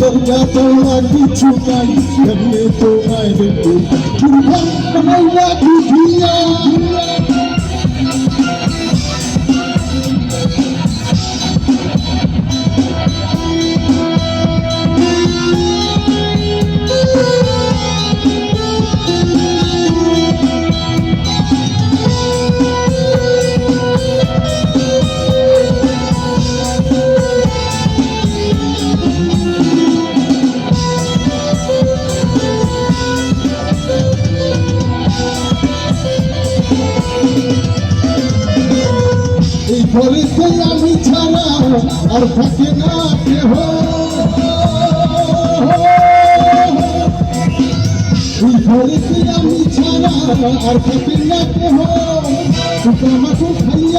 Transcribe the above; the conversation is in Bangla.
দরজা তোলা কিছু নাই কেমনে তোমায় দেখো দুর্গম বানাইয়া বুঝিয়া ঘরেতে আমি ছাড়া আর থাকে না কেহ ঘরেতে আমি ছাড়া আর থাকে না কেহ আমাকে খাইয়া